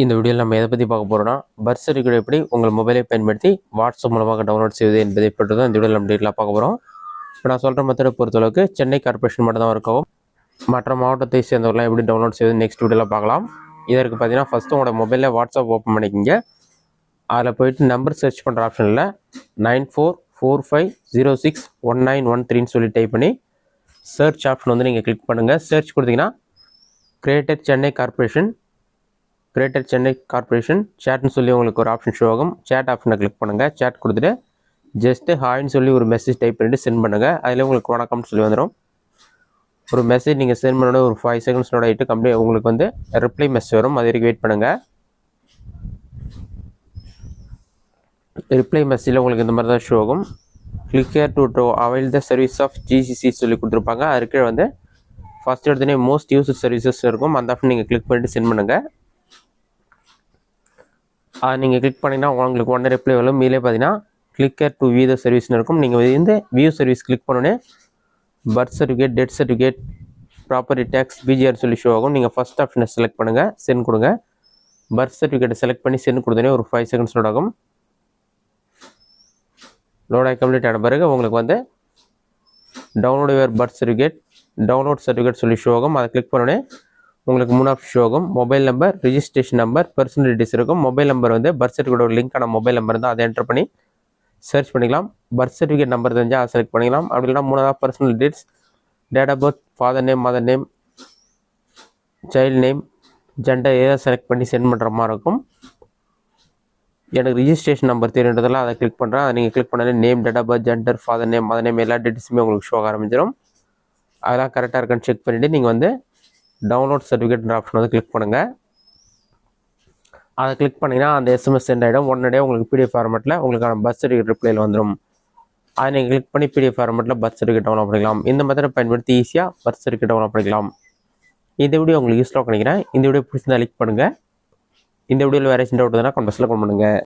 இந்த வீடியோவில் நம்ம எதை பற்றி பார்க்க போகிறோம்னா பர்த் சர்டிஃபிகேட் எப்படி உங்கள் மொபைலை பயன்படுத்தி வாட்ஸ்அப் மூலமாக டவுன்லோட் செய்வது என்பதை பற்றி தான் இந்த வீடியோவில் நம்ம டீட்டெயிலாக பார்க்க போகிறோம். இப்போ நான் சொல்கிற மெத்தடை பொறுத்தளவுக்கு சென்னை கார்பரேஷன் மட்டும் தான் இருக்கும். மற்ற மாவட்டத்தை சேர்ந்தவர்களாம் எப்படி டவுன்லோட் செய்வது நெக்ஸ்ட் வீடியோவில் பார்க்கலாம். இதற்கு பார்த்தீங்கன்னா ஃபஸ்ட்டு உங்களோட மொபைலில் வாட்ஸ்அப் ஓப்பன் பண்ணிக்கிங்க. அதில் போய்ட்டு நம்பர் சர்ச் பண்ணுற ஆப்ஷனில் 9445061913 சொல்லி டைப் பண்ணி சர்ச் ஆப்ஷன் வந்து நீங்கள் கிளிக் பண்ணுங்கள். சர்ச் கொடுத்தீங்கன்னா கிரேட்டர் சென்னை கார்பரேஷன் சேட்னு சொல்லி உங்களுக்கு ஒரு ஆப்ஷன் ஷோ ஆகும். சேட் ஆப்ஷனை கிளிக் பண்ணுங்கள். சேட் கொடுத்துட்டு ஜஸ்ட்டு ஹாய்னு சொல்லி ஒரு மெசேஜ் டைப் பண்ணிட்டு சென்ட் பண்ணுங்கள். அதில் உங்களுக்கு வணக்கம்னு சொல்லி வந்துடும். ஒரு மெசேஜ் நீங்கள் சென்ட் பண்ணோட ஒரு 5 செகண்ட்ஸோட ஆகிட்டு கம்ப்ளீட் உங்களுக்கு வந்து ரிப்ளை மெசேஜ் வரும். அது வரைக்கும் வெயிட் பண்ணுங்கள். ரிப்ளை மெசேஜில் உங்களுக்கு இந்த மாதிரி தான் ஷோ ஆகும். Click here to avail the service of GCC சொல்லி கொடுத்துருப்பாங்க. அதுக்கு வந்து ஃபஸ்ட் எடுத்தோடனே மோஸ்ட் யூஸ்ட் சர்வீசஸ் இருக்கும். அந்த ஆப்ஷன் நீங்கள் கிளிக் பண்ணிட்டு சென்ட் பண்ணுங்கள். அது நீங்கள் கிளிக் பண்ணிங்கன்னா உங்களுக்கு உடனே ரிப்ளை வரும். மீலே பார்த்தீங்கன்னா click here to view the சர்வீஸ்னு இருக்கும். நீங்கள் இந்த வியூ சர்வீஸ் கிளிக் பண்ணோன்னே birth certificate, death certificate, property tax, PGR சொல்லி ஷோ ஆகும். நீங்கள் ஃபஸ்ட் ஆப்ஷனை செலக்ட் பண்ணுங்கள், சென்ட் கொடுங்க. பர்த் சர்டிஃபிகேட்டை செலக்ட் பண்ணி சென்ட் கொடுத்தோன்னே ஒரு 5 செகண்ட்ஸ் லோட் ஆகும். லோட் ஆகி கம்ப்ளீட் ஆன பிறகு உங்களுக்கு வந்து download your birth certificate, download certificate சொல்லி ஷோ ஆகும். அதை கிளிக் பண்ணோன்னே உங்களுக்கு 3 ஆப்ஷன் ஷோ ஆகும். Mobile number, registration number, personal details இருக்கும். மொபைல் நம்பர் வந்து பர்த் சர்டிஃபிகேட் லிங்கான மொபைல் நம்பர் தான், அதை என்டர் பண்ணி சர்ச் பண்ணிக்கலாம். பர்த் சர்டிஃபிகேட் நம்பர் தெரிஞ்சால் அதை செலக்ட் பண்ணிக்கலாம். அப்படி இல்லைனா 3வது personal details, date of birth, father name, mother name, child name, gender ஏதாவது செலக்ட் பண்ணி சென்ட் பண்ணுற மாதிரி இருக்கும். எனக்கு ரிஜிஸ்ட்ரேஷன் நம்பர் தெரியுன்றதெல்லாம் அதை கிளிக் பண்ணுறேன். அதை நீங்கள் கிளிக் பண்ணாலே name, date of birth, gender, father name, mother name எல்லா டீட்டெயில்ஸுமே உங்களுக்கு ஷோ ஆக ஆரம்பிச்சிடும். அதெல்லாம் கரெக்டாக இருக்கான்னு செக் பண்ணிவிட்டு நீங்கள் வந்து டவுன்லோட் சர்டிஃபிகேட்ன்ற ஆப்ஷன் வந்து கிளிக் பண்ணுங்கள். அதை கிளிக் பண்ணிங்கன்னா அந்த எஸ்எம்எஸ் சென்ட் ஆகிடும். உடனடியாக உங்களுக்கு பிடிஎஃப் ஃபார்மெட்டில் உங்களுக்கான பர்த் சர்டிஃபிகேட் ரிப்ளைல வந்துடும். அதை நீங்கள் கிளிக் பண்ணி பிடிஎஃப் ஃபார்மெட்டில் பர்த் சர்டிஃபிகேட் டவுன்லோட் பண்ணிக்கலாம். இந்த மெத்தடை பயன்படுத்தி ஈஸியாக பர்த் சர்டிஃபிகேட் டவுன்லோட் பண்ணிக்கலாம். இந்த வீடியோ உங்களுக்கு யூஸ்ஃபுல்லாக நினைக்கிறேன். இந்த வீடியோ பிடிச்சிருந்தா லைக் பண்ணுங்கள். இந்த வீடியோவில் வேறு சின்ன டவுட் தான் கமெண்ட் பாக்ஸில் கமெண்ட் பண்ணுங்கள்.